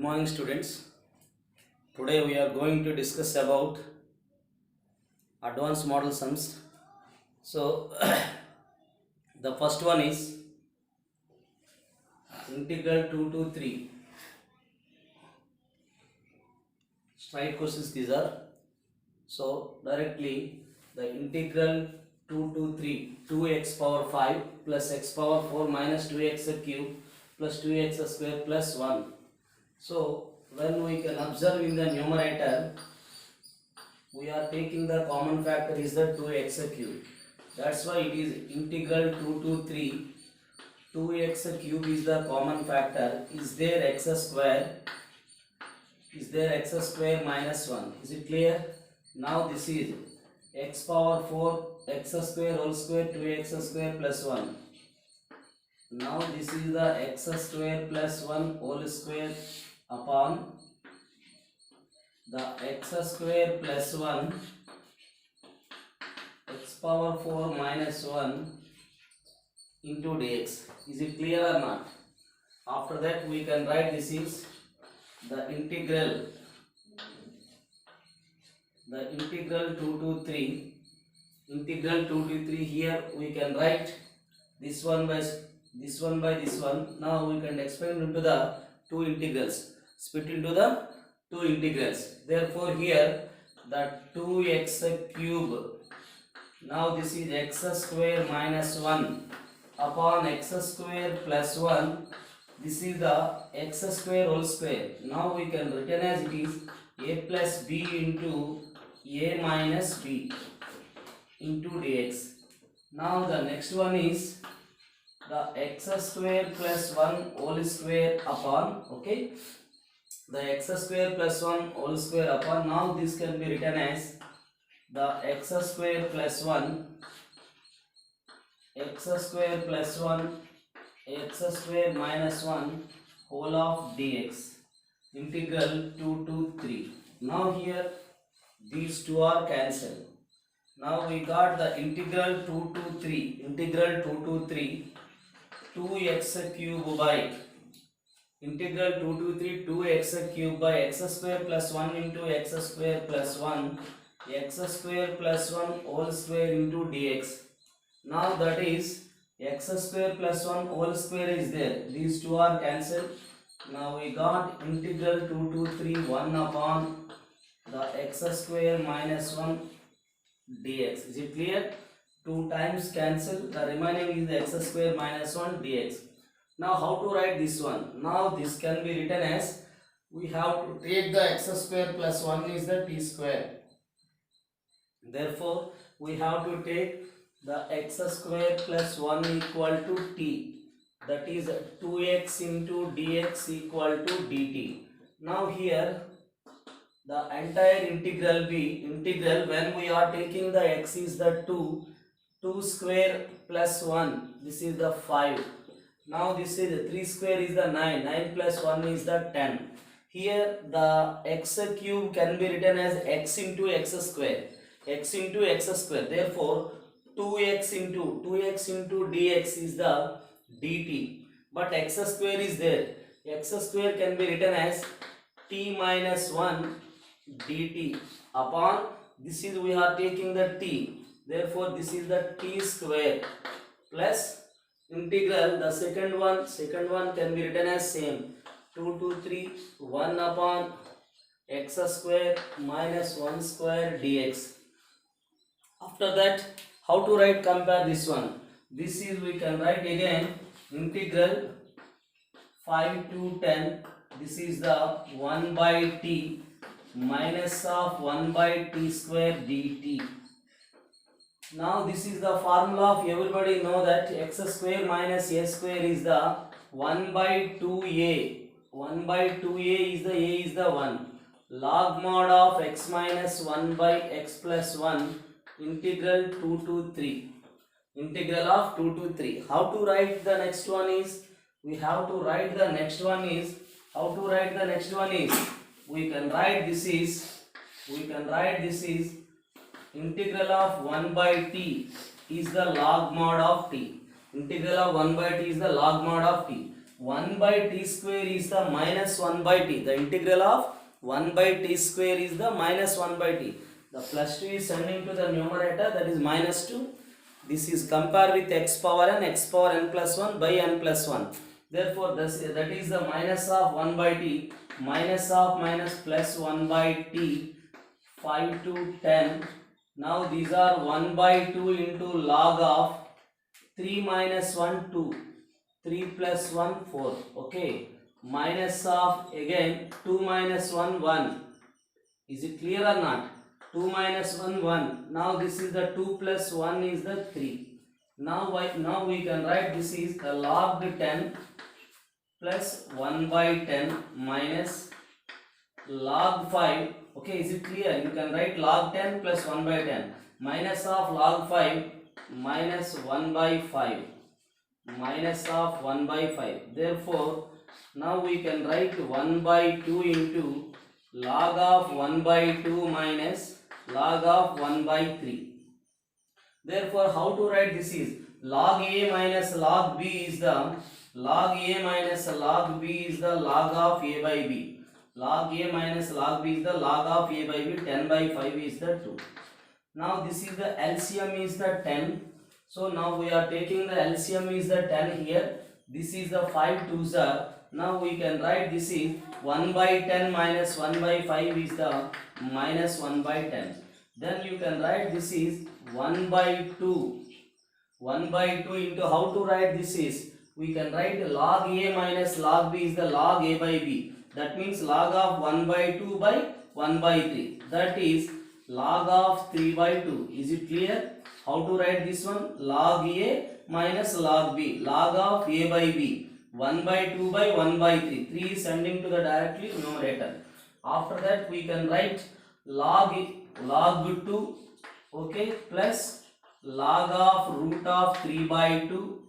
morning students. Today we are going to discuss about advanced model sums. So the first one is integral 2 to 3. Straight questions these are. So directly the integral 2 to 3 2x power 5 plus x power 4 minus 2x cube plus 2x square plus 1. So when we can observe in the numerator, we are taking the common factor is the 2x cube. That's why it is integral 2 to 3. 2x cube is the common factor. Is there x square? Is there x square minus 1? Is it clear? Now this is x power 4 x square whole square 2x square plus 1. Now this is the x square plus 1 whole square upon the x square plus 1 x power 4 minus 1 into dx. Is it clear or not? After that we can write this is the integral 2 to 3. Integral 2 to 3, here we can write this one by this one. Now we can expand into the two integrals, split into the two integrals. Therefore here the 2x cube, now this is x square minus 1 upon x square plus 1. This is the x square whole square. Now we can written as it is a plus b into a minus b into dx. Now the next one is the x square plus 1 whole square upon, okay, the x square plus 1 whole square upon. Now this can be written as the x square plus 1 x square plus 1 x square minus 1 whole of dx, integral 2 to 3. Now here these two are cancelled. Now we got the integral 2 to 3, 2x cube by integral 2 to 3 2x cube by x square plus 1 into x square plus 1 x square plus 1 whole square into dx. Now that is x square plus 1 whole square is there. These two are cancelled. Now we got integral 2 to 3 1 upon the x square minus 1 dx. Is it clear? 2 times cancel. The remaining is the x square minus 1 dx. Now how to write this one? Now this can be written as, we have to take the x square plus 1 is the t square. Therefore we have to take the x square plus 1 equal to t, that is 2x into dx equal to dt. Now here the entire integral be integral, when we are taking the x is the 2 square plus 1, this is the 5. Now this is 3 square is the 9 plus 1 is the 10. Here the x cube can be written as x into x square. Therefore 2x into dx is the dt, but x square is there. X square can be written as t minus 1 dt upon, this is we are taking the t, therefore this is the t square plus integral, the second one can be written as same, 2 to 3 1 upon x square minus 1 square dx. After that, how to write, compare this one. This is, we can write again integral 5 to 10, this is the 1 by t minus of 1 by t square dt. Now this is the formula of, everybody know that x square minus a square is the 1 by 2a. 1 by 2a is the a is the 1. Log mod of x minus 1 by x plus 1 integral 2 to 3. Integral of 2 to 3. How to write the next one is, we have to write the next one is, how to write the next one is, we can write this is integral of 1 by t is the log mod of t. Integral of 1 by t is the log mod of t. 1 by t square is the minus 1 by t. The integral of 1 by t square is the minus 1 by t. The plus 2 is sending to the numerator, that is minus 2. This is compared with x power n plus 1 by n plus 1. Therefore, that is the minus of 1 by t, minus of minus plus 1 by t, 5 to 10. Now these are 1 by 2 into log of 3 minus 1 2, 3 plus 1 4. Okay, minus of again 2 minus 1 1. Is it clear or not? 2 minus 1 1. Now this is the 2 plus 1 is the 3. Now we can write this is the log 10 plus 1 by 10 minus log 5. Okay, is it clear? You can write log 10 plus 1 by 10 minus of log 5 minus 1 by 5 minus of 1 by 5. Therefore, now we can write 1 by 2 into log of 1 by 2 minus log of 1 by 3. Therefore, how to write this is log a minus log b is the log a minus log b is the log of a by b. Log a minus log b is the log of a by b. 10 by 5 is the 2. Now this is the LCM is the 10. So now we are taking the LCM is the 10 here. This is the 5 2s are. Now we can write this is 1 by 10 minus 1 by 5 is the minus 1 by 10. Then you can write this is 1 by 2. 1 by 2 into how to write this is, we can write log a minus log b is the log a by b. That means log of 1 by 2 by 1 by 3. That is log of 3 by 2. Is it clear? How to write this one? Log a minus log b. Log of a by b. 1 by 2 by 1 by 3. 3 is sending to the directly numerator. After that we can write log 2, okay, plus log of root of 3 by 2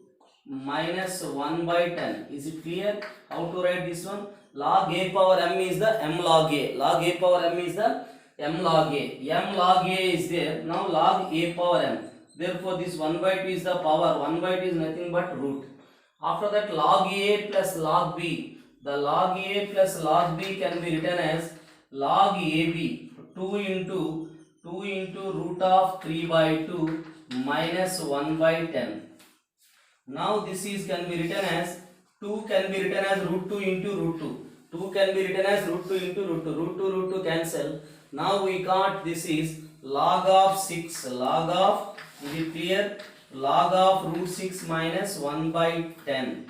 minus 1 by 10. Is it clear? How to write this one? Log a power m is the m log a. Log a power m is the m log a. M log a is there. Now log a power m. Therefore this 1 by 2 is the power. 1 by 2 is nothing but root. After that log a plus log b. The log a plus log b can be written as log ab. 2 into root of 3 by 2 minus 1 by 10. Now this is can be written as 2 can be written as root 2 into root 2. 2 can be written as root 2 into root 2. Root 2 cancel. Now we got this is log of 6. Log of, is it clear? Log of root 6 minus 1 by 10.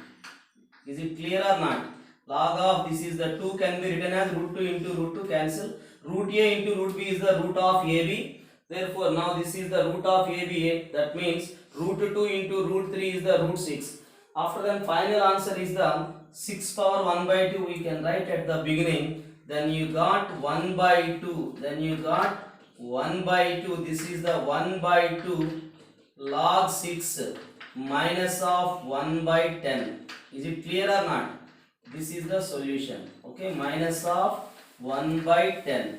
Is it clear or not? Log of this is the 2 can be written as root 2 into root 2 cancel. Root a into root b is the root of ab. Therefore now this is the root of aba. That means root 2 into root 3 is the root 6. After that final answer is the 6 power 1 by 2 we can write at the beginning. Then you got 1 by 2. Then you got 1 by 2. This is the 1 by 2 log 6 minus of 1 by 10. Is it clear or not? This is the solution. Okay, minus of 1 by 10.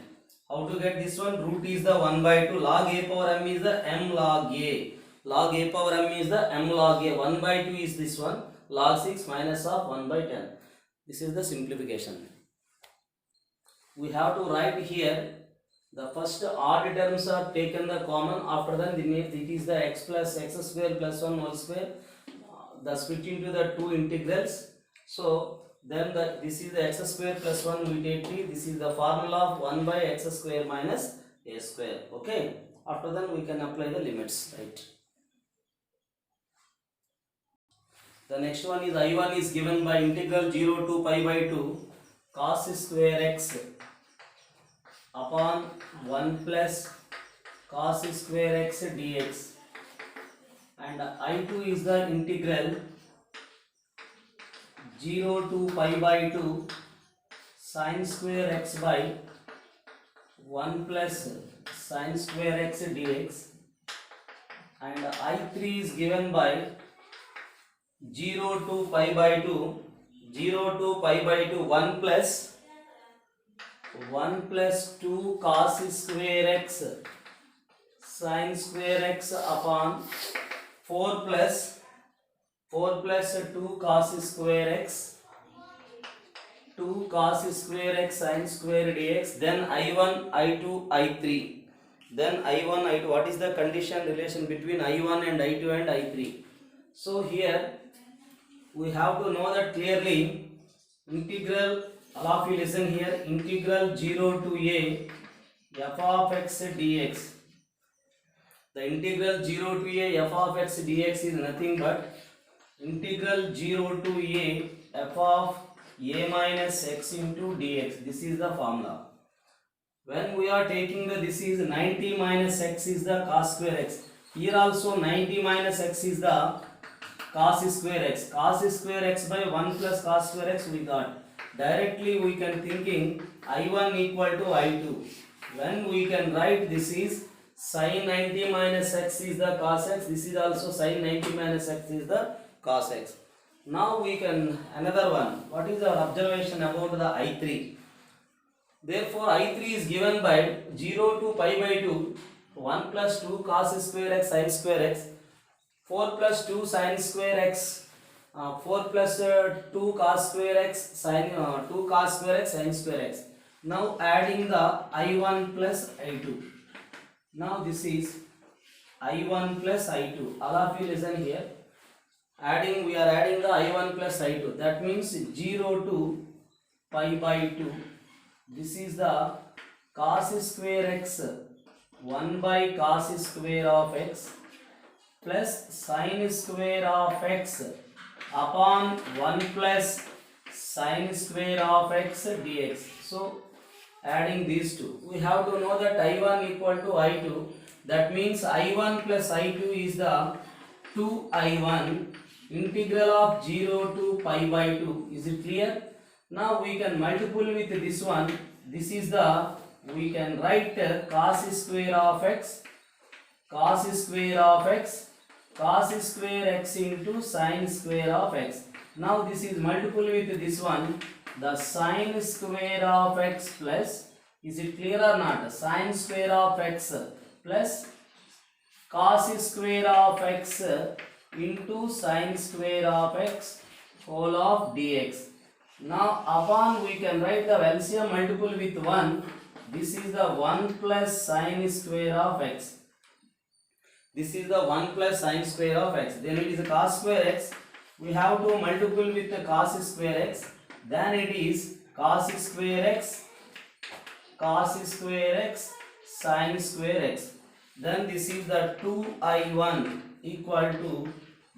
How to get this one? Root is the 1 by 2. Log a power m is the m log a. Log a power m is the m log a. 1 by 2 is this one. Log 6 minus of 1 by 10. This is the simplification. We have to write here the first odd terms are taken the common. After that it is the x plus x square plus 1 whole square. The split into the two integrals. So then this is the x square plus 1 we take t. This is the formula of 1 by x square minus a square. Okay. After that we can apply the limits. Right. The next one is I1 is given by integral 0 to pi by 2 cos square x upon 1 plus cos square x dx, and I2 is the integral 0 to pi by 2 sin square x by 1 plus sin square x dx, and I3 is given by 0 to pi by 2 1 plus 2 cos square x sin square x upon 4 plus 2 cos square x 2 cos square x sin square dx, then I1, I2, I3. Then I1, I2, what is the condition relation between I1 and I2 and I3? So here we have to know that clearly. Integral, all of you listen here, integral 0 to a f of x dx. The integral 0 to a f of x dx is nothing but integral 0 to a f of a minus x into dx. This is the formula. When we are taking the, this is 90 minus x is the cos square x. Here also 90 minus x is the cos square x. Cos square x by 1 plus cos square x we got. Directly we can thinking I1 equal to I2. When we can write this is sin 90 minus x is the cos x. This is also sin 90 minus x is the cos x. Now we can another one. What is our observation about the I3? Therefore I3 is given by 0 to pi by 2, 1 plus 2 cos square x sin square x, 4 plus 2 sin square x, 4 plus 2 cos square x sin 2 cos square x sin square x. Now adding the I1 plus I2. Now this is I1 plus I2. All of you listen here. Adding, we are adding the I1 plus I2. That means 0 to pi by 2. This is the cos square x 1 by cos square of x plus sin square of x upon 1 plus sin square of x dx. So adding these two, we have to know that I1 equal to I2. That means I1 plus I2 is the 2I1 integral of 0 to pi by 2. Is it clear? Now we can multiple with this one. This is the, we can write cos square of x, cos square of x, cos square x into sin square of x. Now this is multiple with this one, the sin square of x plus, is it clear or not? Sin square of x plus cos square of x into sin square of x whole of dx. Now upon we can write the LCM multiple with 1. This is the 1 plus sin square of x. This is the 1 plus sin square of x. Then it is a cos square x. We have to multiple with the cos square x. Then it is cos square x, sin square x. Then this is the 2I1 equal to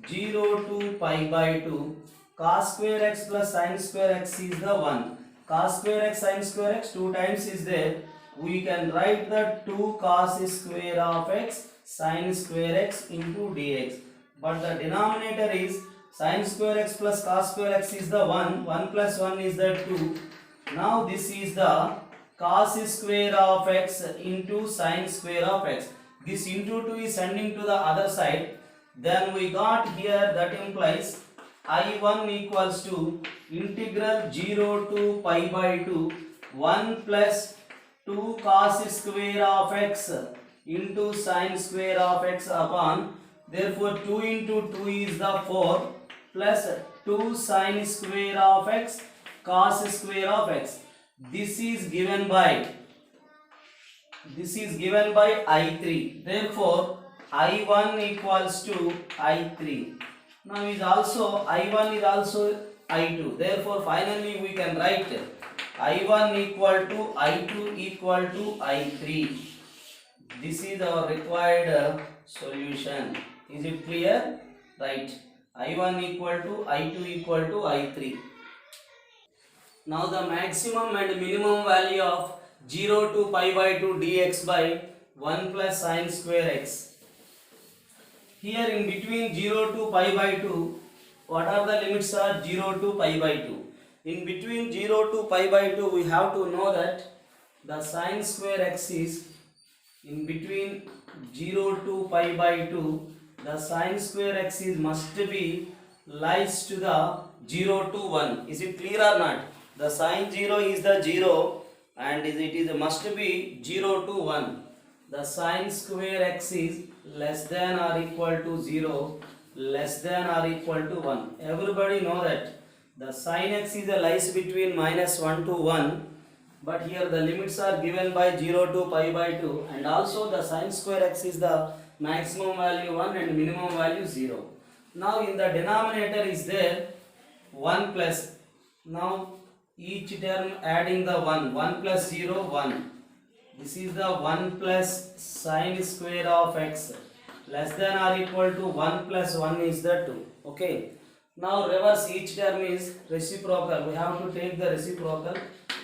0 to pi by 2. Cos square x plus sin square x is the 1. Cos square x sin square x 2 times is there. We can write the 2 cos square of x sin square x into dx. But the denominator is sin square x plus cos square x is the 1. 1 plus 1 is the 2. Now this is the cos square of x into sin square of x. This into 2 is sending to the other side. Then we got here, that implies I1 equals to integral 0 to pi by 2 1 plus 2 cos square of x into sin square of x upon, therefore 2 into 2 is the 4 plus 2 sin square of x cos square of x. This is given by I3. Therefore I1 equals to I3. Now is also I1 is also I2. Therefore finally we can write I1 equal to I2 equal to I3. This is our required solution. Is it clear? Right. I1 equal to I2 equal to I3. Now the maximum and minimum value of 0 to pi by 2 dx by 1 plus sin square x. Here in between 0 to pi by 2, what are the limits are 0 to pi by 2? In between 0 to pi by 2, we have to know that the sin square x is in between 0 to pi by 2, the sin square x is must be lies to the 0 to 1. Is it clear or not? The sin 0 is the 0 and it is must be 0 to 1. The sin square x is less than or equal to 0, less than or equal to 1. Everybody know that The sin x is a lies between minus 1 to 1, but here the limits are given by 0 to pi by 2, and also the sin square x is the maximum value 1 and minimum value 0. Now in the denominator is there 1 plus, now each term adding the 1 plus 0, 1. This is the 1 plus sin square of x less than or equal to 1 plus 1 is the 2. Okay. Now reverse each term is reciprocal. We have to take the reciprocal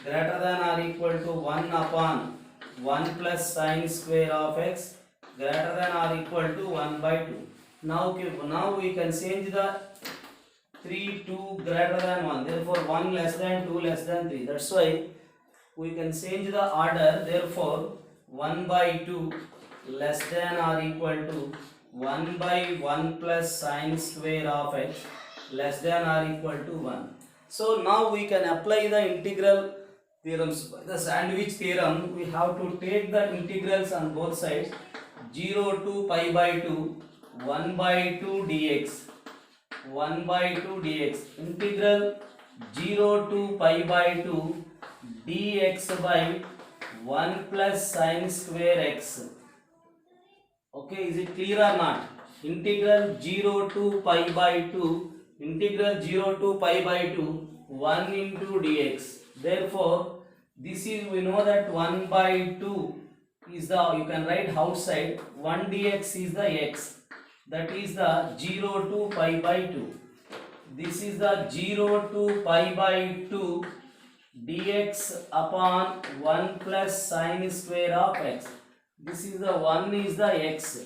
greater than or equal to 1 upon 1 plus sin square of x greater than or equal to 1 by 2. Now we can change the 3, 2 greater than 1. Therefore 1 less than 2 less than 3. That's why we can change the order. Therefore 1 by 2 less than or equal to 1 by 1 plus sin square of x less than or equal to 1. So now we can apply the integral theorems. The sandwich theorem, we have to take the integrals on both sides. 0 to pi by 2, 1 by 2 dx, 1 by 2 dx, integral 0 to pi by 2 dx by 1 plus sin square x. Okay, is it clear or not? Integral 0 to pi by 2, integral 0 to pi by 2, 1 into dx. Therefore, this is, we know that 1 by 2 is the, you can write outside, 1 dx is the x. That is the 0 to pi by 2. This is the 0 to pi by 2 dx upon 1 plus sin square of x. This is the 1 is the x.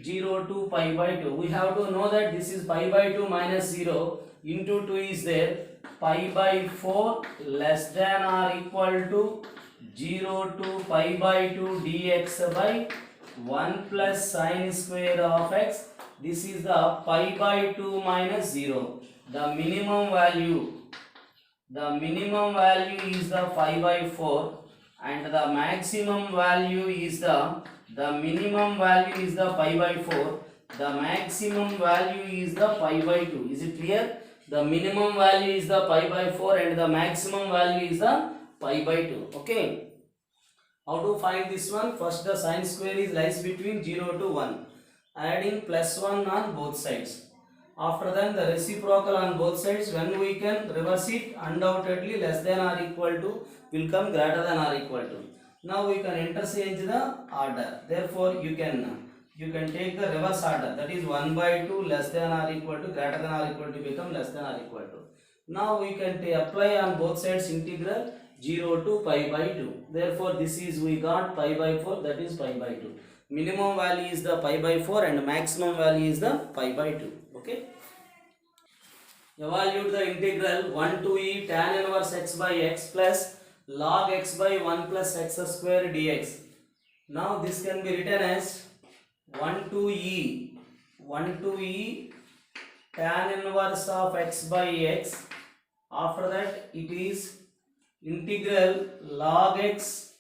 0 to pi by 2. We have to know that this is pi by 2 minus 0 into 2 is there. Pi by 4 less than or equal to 0 to pi by 2 dx by 1 plus sin square of x. This is the pi by 2 minus 0. The minimum value is the pi by 4 and the maximum value is the minimum value is the pi by 4. The maximum value is the pi by 2. Is it clear? The minimum value is the pi by 4 and the maximum value is the pi by 2. Okay. How to find this one? First the sin square is lies between 0 to 1. Adding plus 1 on both sides. After that the reciprocal on both sides. When we can reverse it, undoubtedly less than or equal to will come greater than or equal to. Now we can interchange the order. Therefore you can take the reverse order. That is 1 by 2 less than or equal to greater than or equal to become less than or equal to. Now we can apply on both sides integral 0 to pi by 2. Therefore this is, we got pi by 4, that is pi by 2. Minimum value is the pi by 4 and maximum value is the pi by 2. Okay. Evaluate the integral 1 to e tan inverse x by x plus log x by 1 plus x square dx. Now this can be written as 1 to e tan inverse of x by x. After that it is integral log x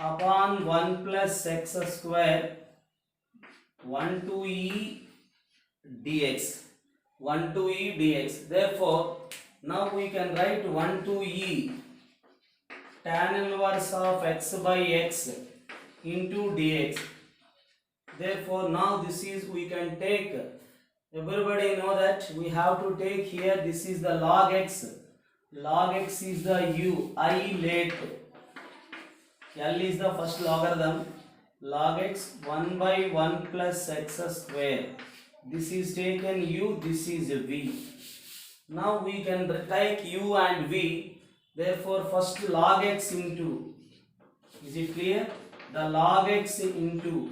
upon 1 plus x square 1 to e dx. 1 to e dx. Therefore now we can write 1 to e tan inverse of x by x into dx. Therefore now this is, we can take, everybody know that we have to take here, this is the log x. Log x is the u, I late, L is the first logarithm, log x 1 by 1 plus x square. This is taken u, this is v. Now we can take u and v. Therefore first log x into, is it clear? The log x into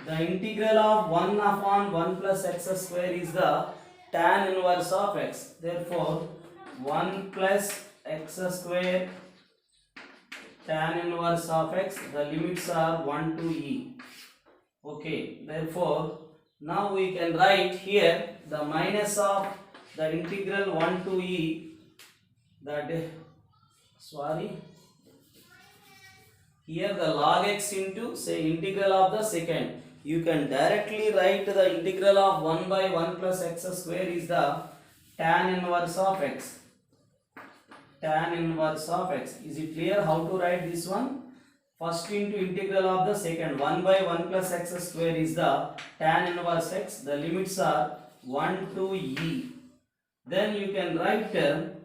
the integral of 1 upon 1 plus x square is the tan inverse of x. Therefore 1 plus x square tan inverse of x, the limits are 1 to e. Okay, therefore now we can write here the minus of the integral 1 to e, here the log x into, say, integral of the secant. You can directly write the integral of 1 by 1 plus x square is the tan inverse of x. Tan inverse of x. Is it clear how to write this one? First into integral of the second. 1 by 1 plus x square is the tan inverse x. The limits are 1 to e. Then you can write the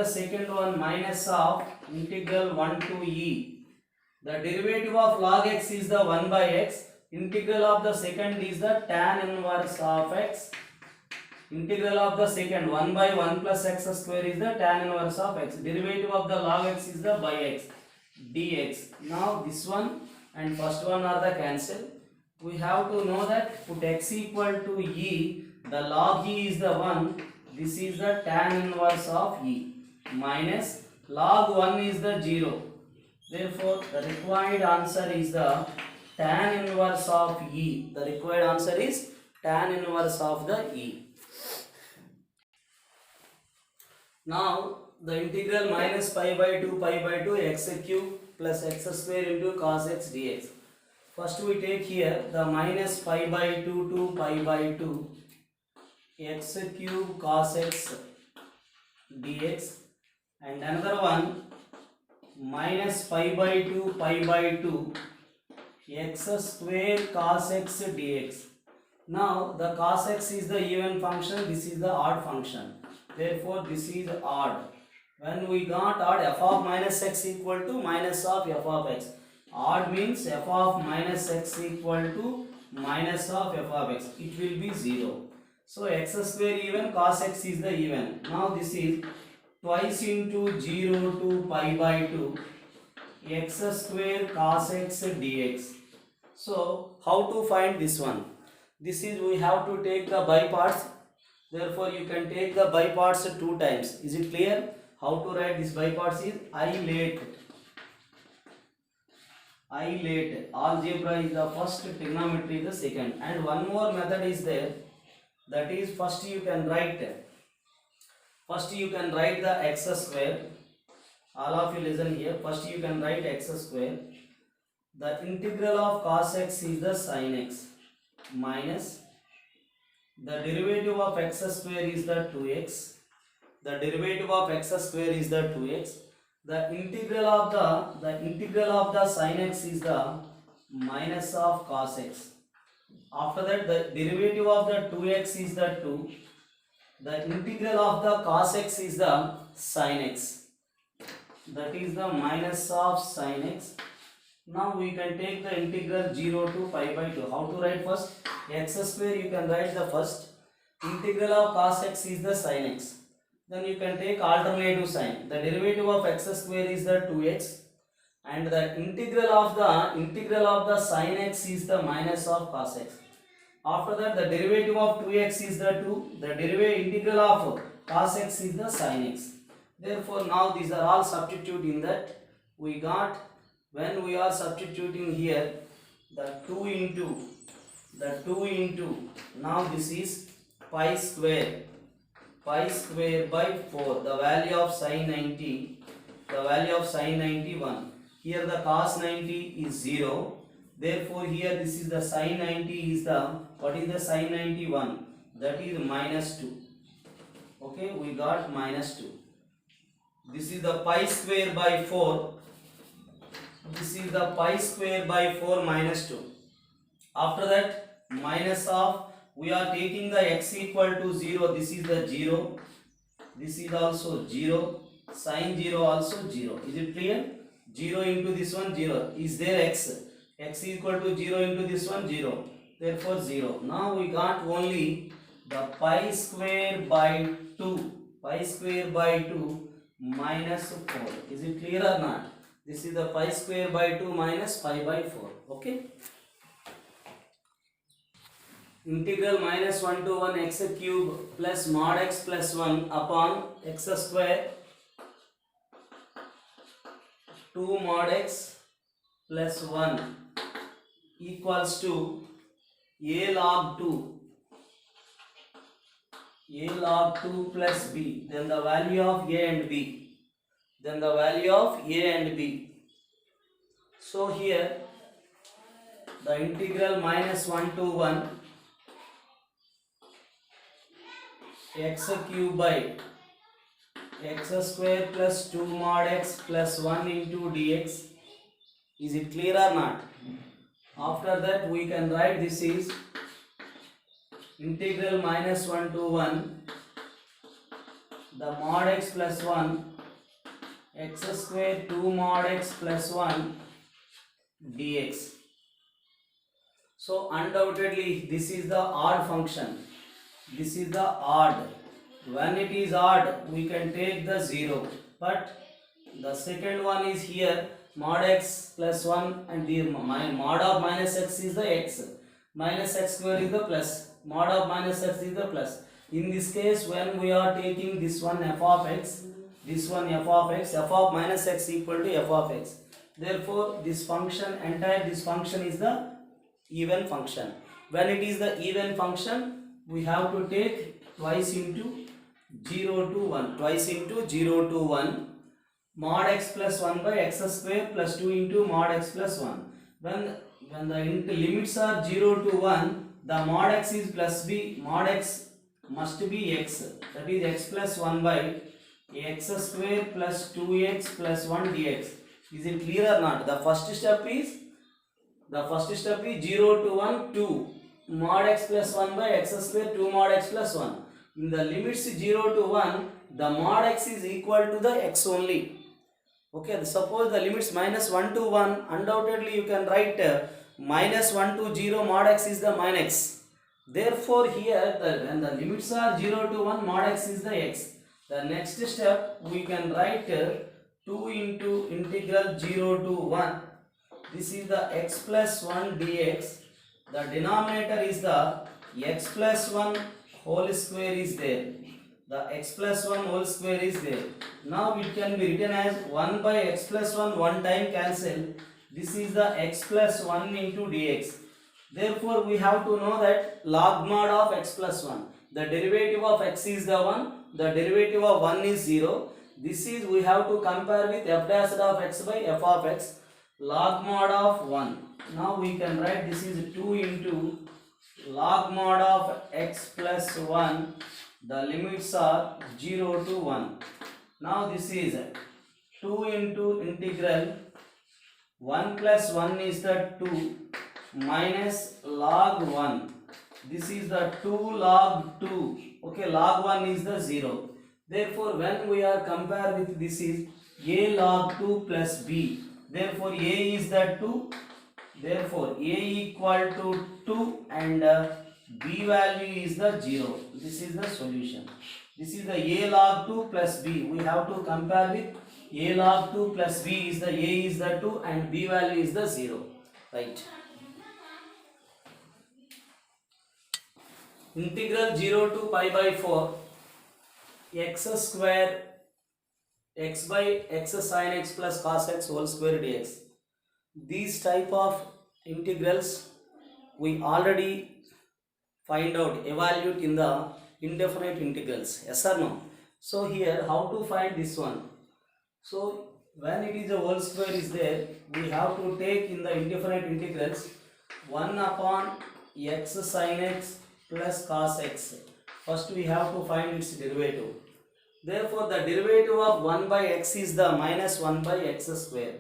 second one minus of integral 1 to e. The derivative of log x is the 1 by x. Integral of the second is the tan inverse of x. Integral of the second 1 by 1 plus x square is the tan inverse of x. Derivative of the log x is the by x dx. Now this one and first one are the cancel. We have to know that put x equal to e. The log e is the 1. This is the tan inverse of e. Minus log 1 is the 0. Therefore the required answer is the tan inverse of e. The required answer is tan inverse of the e. Now the integral minus pi by 2 x cube plus x square into cos x dx. First we take here the minus pi by 2 to pi by 2 x cube cos x dx, and another one minus pi by 2 x square cos x dx. Now the cos x is the even function, this is the odd function. Therefore this is odd. When we got odd, f of minus x equal to minus of f of x. Odd means f of minus x equal to minus of f of x. It will be 0. So x square even, cos x is the even. Now this is twice into 0 to pi by 2 x square cos x dx. So how to find this one? This is, we have to take the by parts. Therefore you can take the by parts 2 times. Is it clear? How to write this by parts is I late. Algebra is the first, trigonometry is the second. And one more method is there. That is, first you can write the x square. All of you listen here. First you can write x square. The integral of cos x is the sin x minus the derivative of x square is the 2x. The derivative of x square is the 2x. The integral of the sin x is the minus of cos x. After that the derivative of the 2x is the 2. The integral of the cos x is the sin x. That is the minus of sin x. Now we can take the integral 0 to pi by 2. How to write first? X square you can write the first. Integral of cos x is the sin x. Then you can take alternative sign. The derivative of x square is the 2x. And the integral of the sin x is the minus of cos x. After that the derivative of 2x is the 2. The integral of cos x is the sin x. Therefore now these are all substitute in that. We got, when we are substituting here, the 2 into, now this is pi square by 4, the value of sin 90, the value of sin 91. Here the cos 90 is 0. Therefore here this is the sin 90 is the, what is the sin 91? That is minus 2. Okay, we got minus 2. This is the pi square by 4. This is the pi square by 4 minus 2. After that minus of, we are taking the x equal to 0. This is the 0. This is also 0. Sin 0 also 0. Is it clear? 0 into this one 0. Is there x? X equal to 0 into this one 0. Therefore 0. Now we got only the pi square by 2. Pi square by 2 minus 4. Is it clear or not? This is the pi square by 2 minus pi by 4. Okay. Integral minus 1 to 1 x cube plus mod x plus 1 upon x square 2 mod x plus 1 equals to a log 2 plus b. Then the value of a and b. So here the integral minus 1 to 1 x cube by x square plus 2 mod x plus 1 into dx. Is it clear or not? After that we can write this is integral minus 1 to 1 the mod x plus 1 x square 2 mod x plus 1 dx. So undoubtedly this is the odd function. This is the odd. When it is odd we can take the 0, but the second one is here mod x plus 1 and the mod of minus x is the x, minus x square is the plus, mod of minus x is the plus. In this case when we are taking this one f of x, this one f of x, f of minus x equal to f of x. Therefore this function, entire this function is the even function. When it is the even function we have to take twice into 0 to 1, twice into 0 to 1 mod x plus 1 by x square plus 2 into mod x plus 1. When the limits are 0 to 1, the mod x is plus b, mod x must be x, that is x plus 1 by x square plus 2x plus 1 dx. Is it clear or not? The first step is 0 to 1 2 mod x plus 1 by x square 2 mod x plus 1. In the limits 0 to 1, the mod x is equal to the x only. Okay, suppose the limits minus 1 to 1, undoubtedly you can write minus 1 to 0 mod x is the min x. Therefore here when the limits are 0 to 1, mod x is the x. The next step we can write 2 into integral 0 to 1. This is the x plus 1 dx. The denominator is the x plus 1 whole square is there. The x plus 1 whole square is there. Now it can be written as 1 by x plus 1, one time cancel. This is the x plus 1 into dx. Therefore we have to know that log mod of x plus 1. The derivative of x is the 1. The derivative of 1 is 0. This is we have to compare with f dash of x by f of x. Log mod of 1. Now we can write this is 2 into log mod of x plus 1. The limits are 0 to 1. Now this is 2 into integral 1 plus 1 is the 2 minus log 1. This is the 2 log 2. Okay, log 1 is the 0. Therefore when we are compare with this is a log 2 plus b. Therefore a is the 2. Therefore a equal to 2 and b value is the 0. This is the solution. This is the a log 2 plus b. We have to compare with a log 2 plus b is the a is the 2 and b value is the 0. Right. Integral 0 to pi by 4 x square x by x sin x plus cos x whole square dx. These type of integrals we already find out, evaluate in the indefinite integrals. Yes or no? So here how to find this one? So when it is a whole square is there, we have to take in the indefinite integrals 1 upon x sin x plus cos x. First we have to find its derivative. Therefore the derivative of 1 by x is the minus 1 by x square.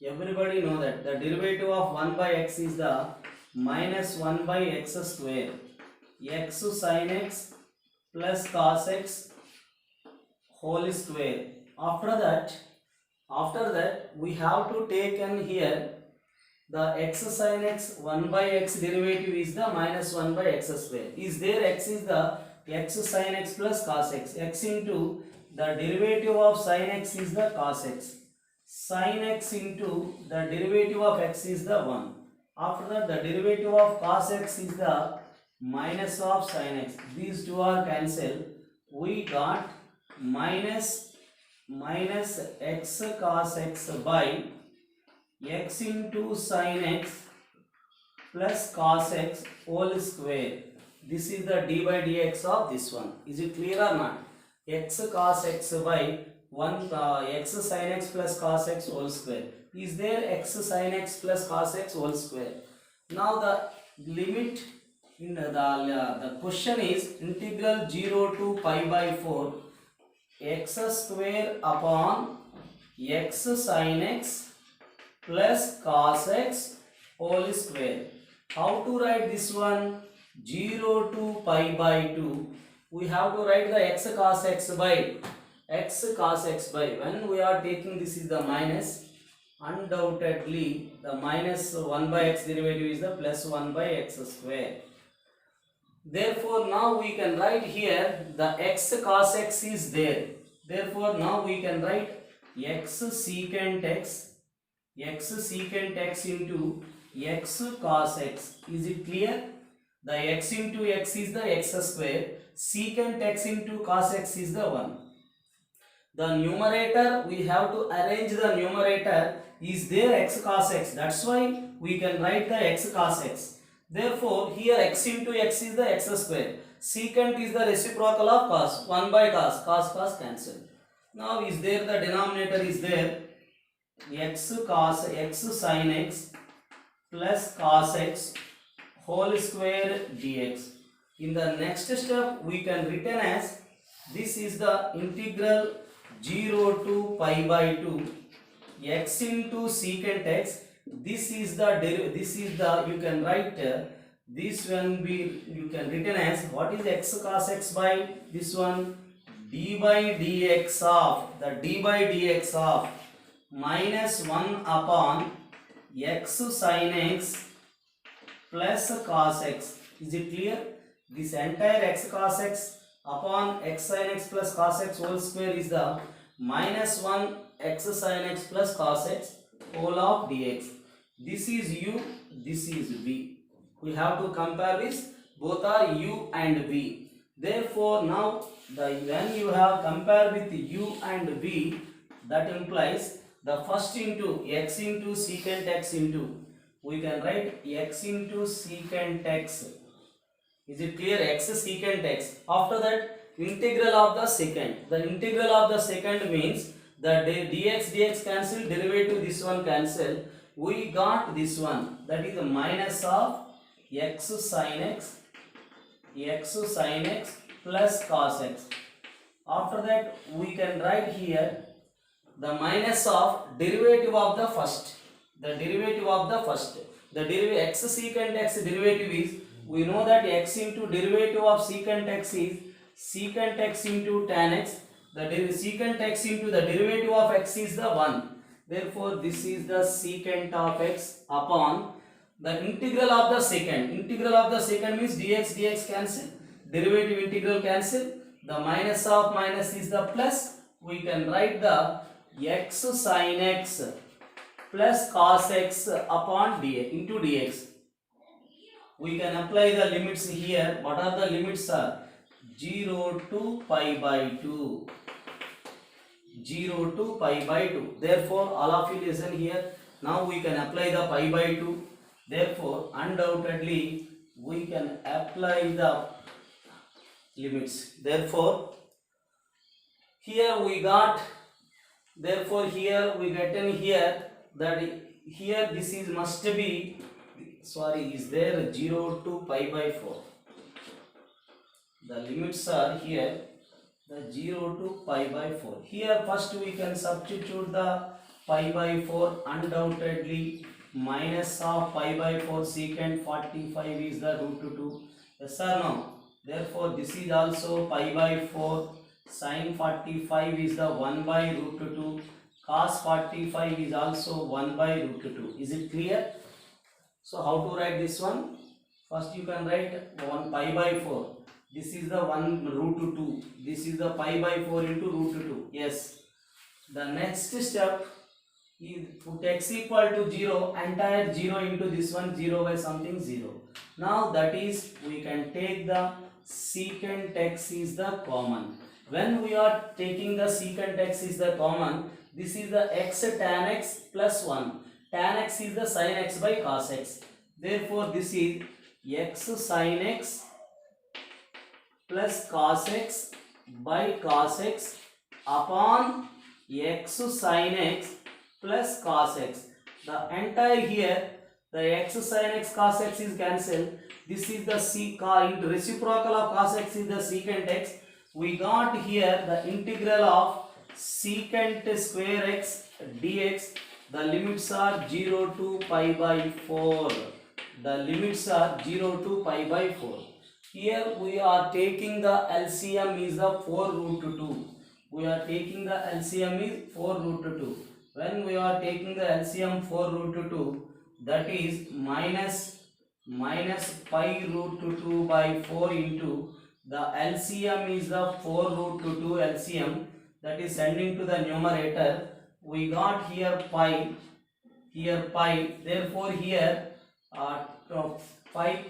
Everybody know that the derivative of 1 by x is the minus 1 by x square. X sin x plus cos x whole square. After that we have to take in here the x sin x 1 by x derivative is the minus 1 by x square. Is there x is the x sin x plus cos x. X into the derivative of sin x is the cos x. Sin x into the derivative of x is the 1. After that the derivative of cos x is the minus of sin x. These two are cancelled. We got minus x cos x by x into sin x plus cos x whole square. This is the d by dx of this one. Is it clear or not? X cos x by 1 x sin x plus cos x whole square. Is there x sin x plus cos x whole square? Now the limit In the question is integral 0 to pi by 4 x square upon x sin x plus cos x whole square. How to write this one? 0 to pi by 2. We have to write the x cos x by when we are taking this is the minus, undoubtedly the minus 1 by x derivative is the plus 1 by x square. Therefore now we can write here the x cos x is there. Therefore now we can write x secant x into x cos x. Is it clear? The x into x is the x square, secant x into cos x is the 1. The numerator, we have to arrange the numerator is there x cos x. That's why we can write the x cos x. Therefore here x into x is the x square, secant is the reciprocal of cos, 1 by cos cancel. Now is there the denominator is there, x cos x sin x plus cos x whole square dx. In the next step we can written as this is the integral 0 to pi by 2 x into secant x. This is the you can write this one be you can written as what is x cos x by this one, d by dx of minus 1 upon x sin x plus cos x. Is it clear? This entire x cos x upon x sin x plus cos x whole square is the minus 1 x sin x plus cos x whole of dx. This is u, this is v. We have to compare this, both are u and v. Therefore now when you have compare with u and v, that implies the first into x into secant x into, we can write x into secant x. Is it clear? X secant x. After that integral of the secant. The integral of the secant means the dx cancel, derivative this one cancel. We got this one, that is the minus of x sin x plus cos x. After that we can write here the minus of derivative of the first. The derivative of the first. The derivative x secant x derivative is, we know that x into derivative of secant x is secant x into tan x. The secant x into the derivative of x is the 1. Therefore this is the secant of x upon the integral of the secant. Integral of the secant means dx cancel, derivative integral cancel, the minus of minus is the plus. We can write the x sin x plus cos x upon dx into dx. We can apply the limits here. What are the limits? Are 0 to pi by 2. 0 to pi by 2. Therefore all of you listen here. Now we can apply the pi by 2. Therefore undoubtedly we can apply the limits. Therefore here we got, therefore here we get in here that here this is must be, sorry, is there 0 to pi by 4. The limits are here the 0 to pi by 4. Here first we can substitute the pi by 4. Undoubtedly minus of pi by 4 secant 45 is the root 2. Yes or no? Therefore this is also pi by 4. Sin 45 is the 1 by root 2. Cos 45 is also 1 by root 2. Is it clear? So how to write this one? First you can write 1 pi by 4. This is the 1 root 2. This is the pi by 4 into root 2. Yes. The next step is put x equal to 0. Entire 0 into this one, 0 by something 0. Now that is we can take the secant x is the common. When we are taking the secant x is the common, this is the x tan x plus 1. Tan x is the sin x by cos x. Therefore this is x sin x plus cos x by cos x upon x sin x plus cos x. The entire here The x sin x cos x is cancelled. This is the reciprocal of cos x is the secant x. We got here the integral of secant square x dx. The limits are 0 to pi by 4. The limits are 0 to pi by 4. Here we are taking the LCM is the 4 root 2. We are taking the LCM is 4 root 2. When we are taking the LCM 4 root 2, that is minus pi root 2 by 4 into the LCM is the 4 root 2 LCM, that is sending to the numerator. We got here pi, therefore here 5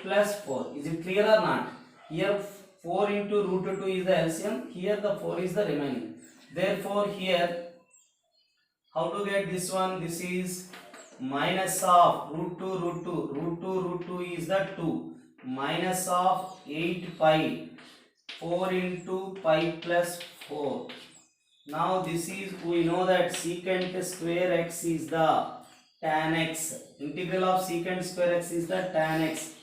plus 4. Is it clear or not? Here 4 into root 2 is the LCM, here the 4 is the remaining. Therefore here, how to get this one? This is minus of root 2 is the 2, minus of 8 pi, 4 into pi plus 4. Now this is, we know that secant square x is the tan x, integral of secant square x is the tan x,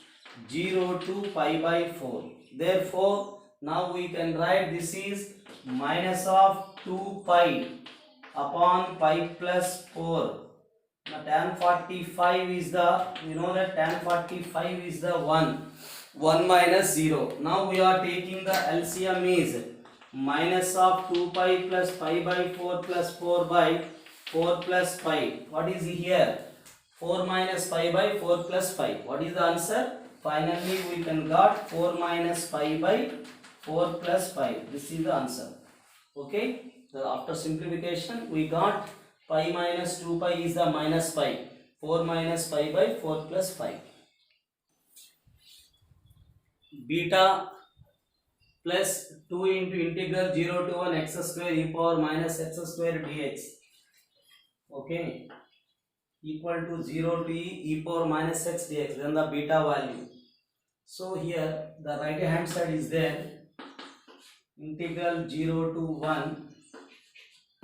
0 to pi by 4. Therefore now we can write this is minus of 2 pi upon pi plus 4. Now tan 45 is the, you know that tan 45 is the 1 minus 0. Now we are taking the LCM is minus of 2 pi plus pi by 4 plus 4 by 4 plus pi. What is here? 4 minus pi by 4 plus pi. What is the answer? Finally we can got 4 minus pi by 4 plus pi. This is the answer. Okay. So after simplification we got pi minus 2 pi is the minus pi. 4 minus pi by 4 plus pi. Beta plus 2 into integral 0 to 1 x square e power minus x square dx. Okay. Equal to 0 to e power minus x dx. Then the beta value. So here the right hand side is there. Integral 0 to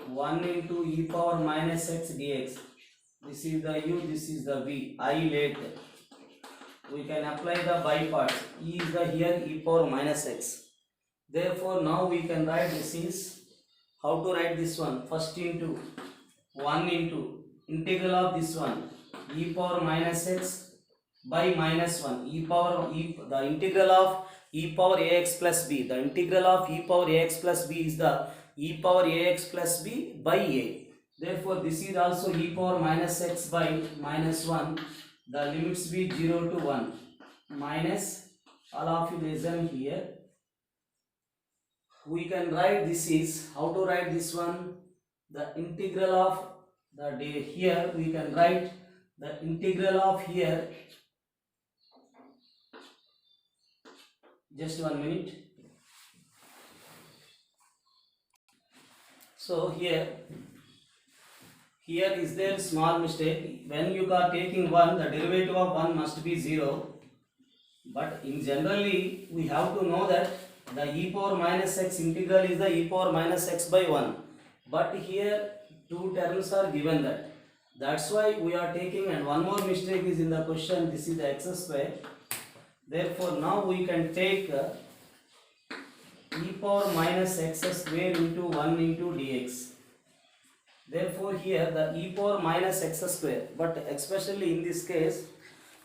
1 into e power minus x dx. This is the u, this is the v. I late. We can apply the by parts. E is the here e power minus x. Therefore now we can write this is, how to write this one? First into 1 into integral of this one e power minus x by minus 1 e power the integral of e power ax plus b. The integral of e power ax plus b is the e power ax plus b by a. Therefore this is also e power minus x by minus 1. The limits be 0 to 1 minus, all of you listen here. We can write this is, how to write this one? The integral of the day, here we can write the integral of here, just 1 minute. So here is there small mistake. When you are taking 1, the derivative of 1 must be 0. But in generally we have to know that the e power minus x integral is the e power minus x by 1. But here two terms are given that. That's why we are taking, and one more mistake is in the question. This is the x square. Therefore now we can take e power minus x square into 1 into dx. Therefore here the e power minus x square, but especially in this case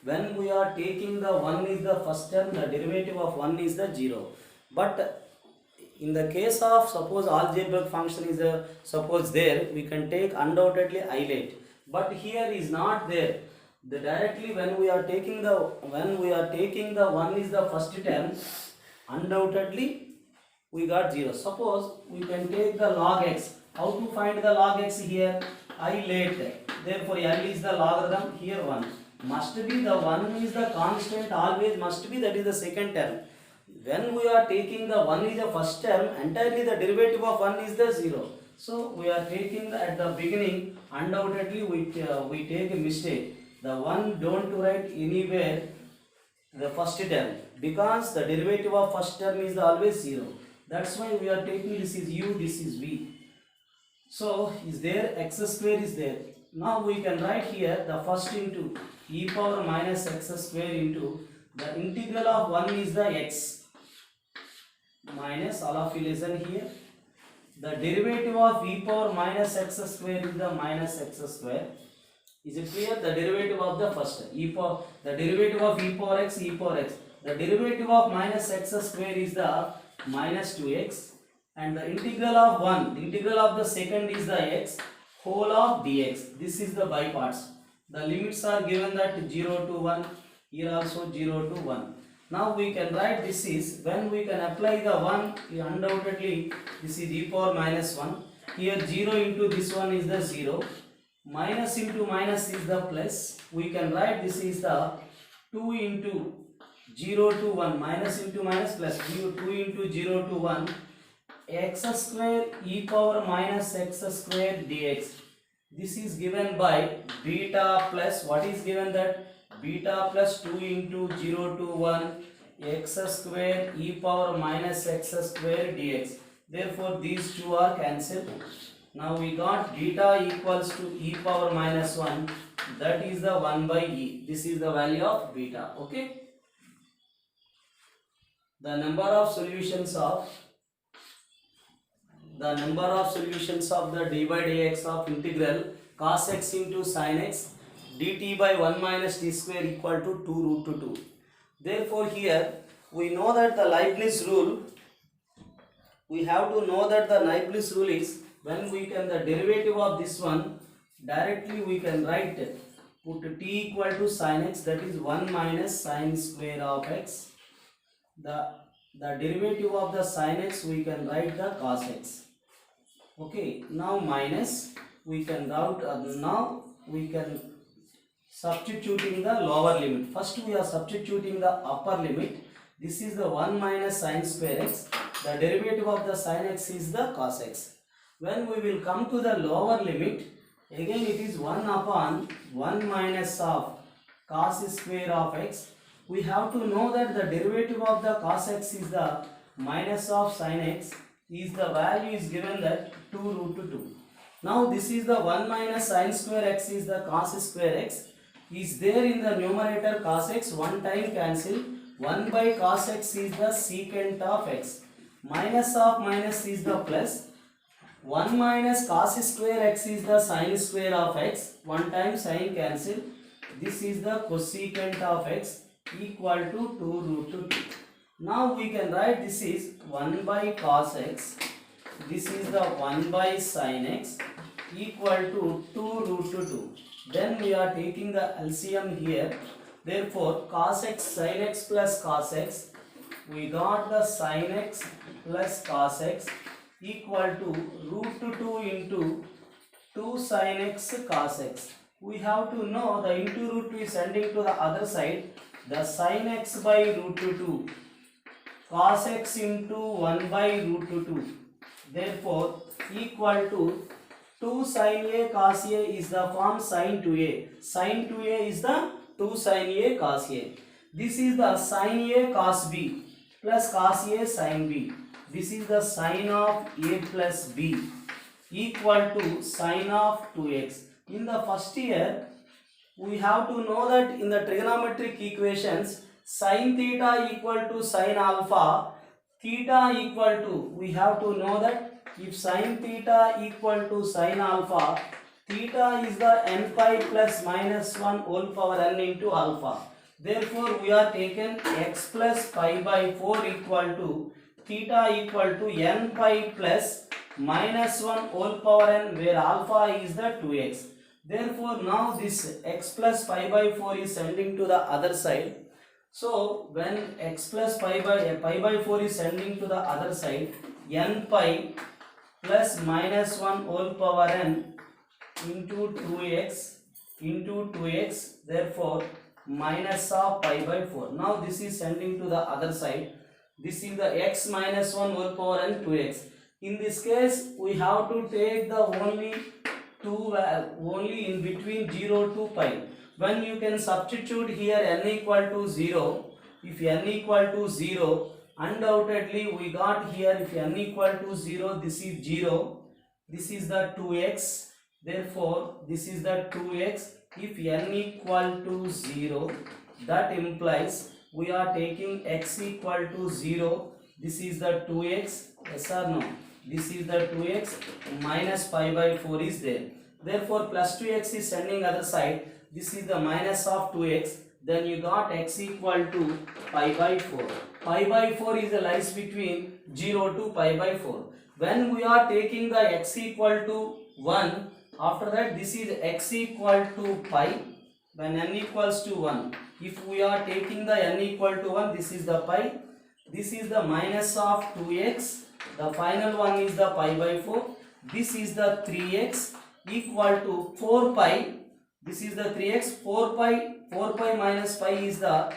when we are taking the 1 is the first term, the derivative of 1 is the 0. But in the case of suppose algebraic function is suppose there, we can take undoubtedly isolate. But here is not there. The directly when we are taking the 1 is the first term, undoubtedly we got 0. Suppose we can take the log x. How to find the log x here? Isolate. Therefore L is the logarithm, here 1. Must be the 1 is the constant, always must be, that is the second term. When we are taking the 1 is the first term, entirely the derivative of 1 is the 0. So we are taking the, at the beginning, undoubtedly we take a mistake. The 1 don't write anywhere the first term, because the derivative of first term is always 0. That's why we are taking this is u, this is v. So is there x square is there. Now we can write here the first into e power minus x square into the integral of 1 is the x minus, all of you listen here, the derivative of e power minus x square is the minus x square. Is it clear? The derivative of the first the derivative of e power x, the derivative of minus x square is the minus 2x, and the integral of 1, the integral of the second is the x whole of dx. This is the by parts. The limits are given that 0 to 1, here also 0 to 1. Now we can write this is, when we can apply the 1, undoubtedly this is e power minus 1. Here 0 into this one is the 0. Minus into minus is the plus. We can write this is the 2 into 0 to 1. Minus into minus plus 2 into 0 to 1. X square e power minus x square dx. This is given by beta plus, what is given that? Beta plus 2 into 0 to 1 x square e power minus x square dx. Therefore these two are cancelled. Now we got beta equals to e power minus 1, that is the 1 by e. This is the value of beta. Okay. The number of solutions of the d by dx of integral cos x into sin x dt by 1 minus t square equal to 2 root 2. Therefore here we know that the Leibniz rule, we have to know that the Leibniz rule is, when we can the derivative of this one, directly we can write, put t equal to sin x, that is 1 minus sin square of x. The derivative of the sin x we can write the cos x. Okay, now minus we can route, now we can substituting the lower limit. First we are substituting the upper limit. This is the 1 minus sin square x. The derivative of the sin x is the cos x. When we will come to the lower limit, again it is 1 upon 1 minus of cos square of x. We have to know that the derivative of the cos x is the minus of sin x, is the value is given that 2 root 2. Now this is the 1 minus sin square x is the cos square x, is there in the numerator cos x, one time cancel, 1 by cos x is the secant of x, minus of minus is the plus, 1 minus cos square x is the sin square of x, one time sin cancel, this is the cosecant of x equal to 2 root 2. Now we can write this is 1 by cos x, this is the 1 by sin x equal to 2 root 2. Then we are taking the LCM here. Therefore cos x sin x plus cos x, we got the sin x plus cos x equal to root 2 into 2 sin x cos x. We have to know the into root 2 is sending to the other side, the sin x by root 2, cos x into 1 by root 2. Therefore equal to 2 sin a cos a is the form sin 2a. Sin 2a is the 2 sin a cos a. This is the sin a cos b plus cos a sin b. This is the sin of a plus b equal to sin of 2x. In the first year, we have to know that in the trigonometric equations, sin theta equal to sin alpha, theta equal to, we have to know that if sin theta equal to sin alpha, theta is the n pi plus minus 1 whole power n into alpha. Therefore, we are taken x plus pi by 4 equal to theta equal to n pi plus minus 1 whole power n, where alpha is the 2x. Therefore, now this x plus pi by 4 is sending to the other side. So, when x plus pi by 4 is sending to the other side, n pi plus minus 1 whole power n into 2x, therefore minus of pi by 4. Now this is sending to the other side. This is the x minus 1 whole power n 2x. In this case, we have to take the only in between 0 to pi. When you can substitute here n equal to 0, if n equal to 0, undoubtedly we got here, if n equal to 0, this is 0, this is the 2x, Therefore, this is the 2x. If n equal to 0, that implies we are taking x equal to 0. This is the 2x. Yes or no? This is the 2x minus pi by 4 is there. Therefore, plus 2x is sending other side. This is the minus of 2x. Then you got x equal to pi by 4. Pi by 4 is the lies between 0 to pi by 4. When we are taking the x equal to 1, after that this is x equal to pi when n equals to 1. If we are taking the n equal to 1, this is the pi. This is the minus of 2x. The final one is the pi by 4. This is the 3x equal to 4 pi. This is the 3x. 4 pi minus pi is the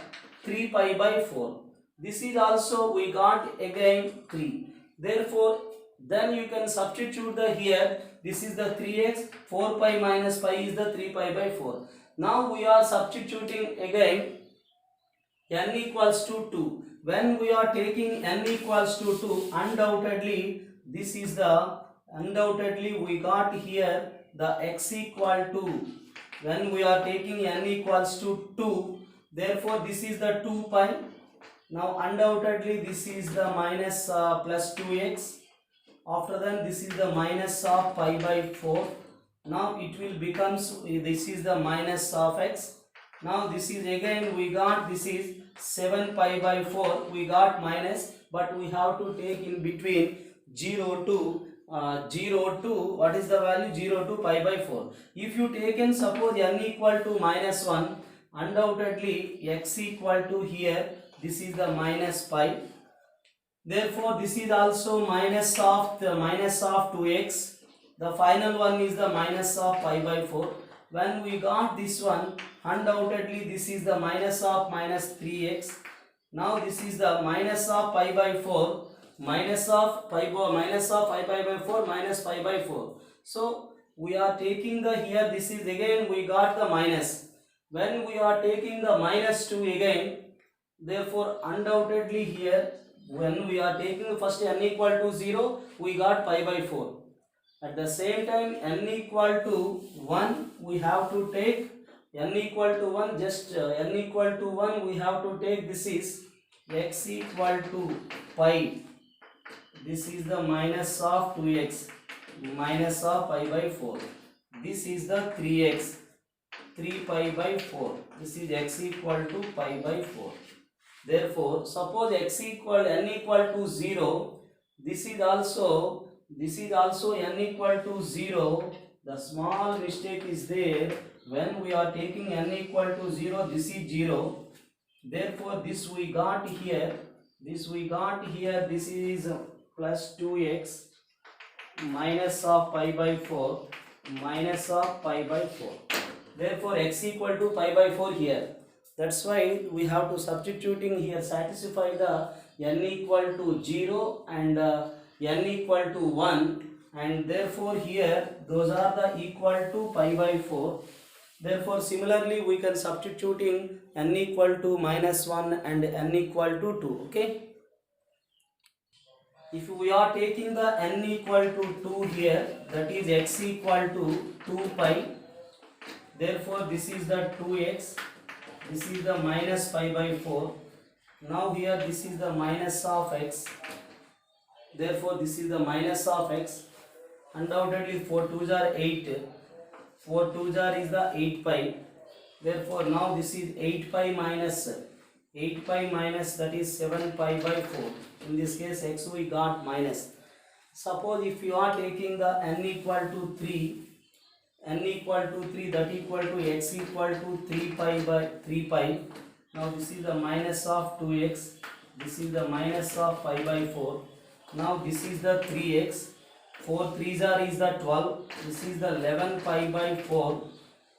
3 pi by 4. This is also we got again 3. Therefore, then you can substitute the here. This is the 3x. 4 pi minus pi is the 3 pi by 4. Now we are substituting again n equals to 2. When we are taking n equals to 2, undoubtedly this is the undoubtedly we got here the x equal to, when we are taking n equals to 2, therefore this is the 2 pi. Now undoubtedly this is the minus plus 2x. After that this is the minus of pi by 4. Now it will becomes, this is the minus of x. Now this is again we got, this is 7 pi by 4, we got minus, but we have to take in between 0 to what is the value, 0 to pi by 4. If you take and suppose n equal to minus 1, undoubtedly x equal to here, this is the minus pi. Therefore this is also minus of 2x. The final one is the minus of pi by 4. When we got this one, undoubtedly this is the minus of minus 3x. Now this is the minus of pi by 4, minus of pi by 4 minus pi by 4. So we are taking the here, this is again we got the minus. When we are taking the minus 2 again, therefore undoubtedly here when we are taking first n equal to 0, we got pi by 4. At the same time n equal to 1, we have to take n equal to 1, just n equal to 1 we have to take, this is x equal to pi. This is the minus of 2x, minus of pi by 4. This is the 3x, 3 pi by 4. This is x equal to pi by 4. Therefore, suppose n equal to 0, this is also n equal to 0. The small mistake is there. When we are taking n equal to 0, this is 0. Therefore, this we got here. This is plus 2x minus of pi by 4 minus of pi by 4. Therefore, x equal to pi by 4 here. That's why we have to substituting here, satisfy the n equal to 0 and n equal to 1, and therefore here those are the equal to pi by 4. Therefore similarly we can substituting n equal to minus 1 and n equal to 2. Okay, if we are taking the n equal to 2 here, that is x equal to 2 pi. Therefore this is the 2x. This is the minus pi by 4. Now here this is the minus of x. Therefore this is the minus of x. Undoubtedly 4 2s are 8. 4 2s are is the 8 pi. Therefore now this is 8 pi minus that is 7 pi by 4. In this case x we got minus. Suppose if you are taking the n equal to 3, that equal to x equal to 3 pi by 3 pi. Now this is the minus of 2x. This is the minus of pi by 4. Now this is the 3x. 4 3s are is the 12. This is the 11 pi by 4.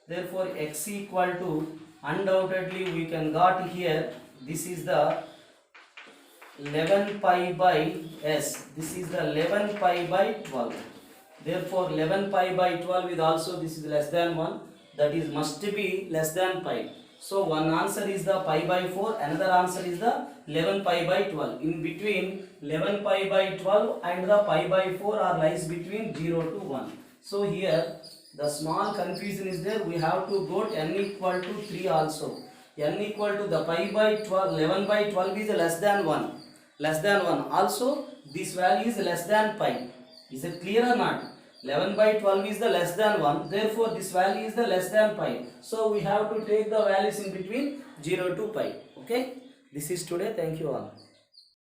Therefore x equal to, undoubtedly we can got here, this is the 11 pi by s. This is the 11 pi by 12. Therefore 11 pi by 12 is also, this is less than 1, that is must be less than pi. So one answer is the pi by 4, another answer is the 11 pi by 12. In between 11 pi by 12 and the pi by 4 are lies between 0 to 1. So here The small confusion is there. We have to go n equal to 3 also. N equal to the pi by 12, 11 by 12 is less than 1. Less than 1. Also, this value is less than pi. Is it clear or not? 11 by 12 is the less than 1. Therefore, this value is the less than pi. So, we have to take the values in between 0 to pi. Okay. This is today. Thank you all.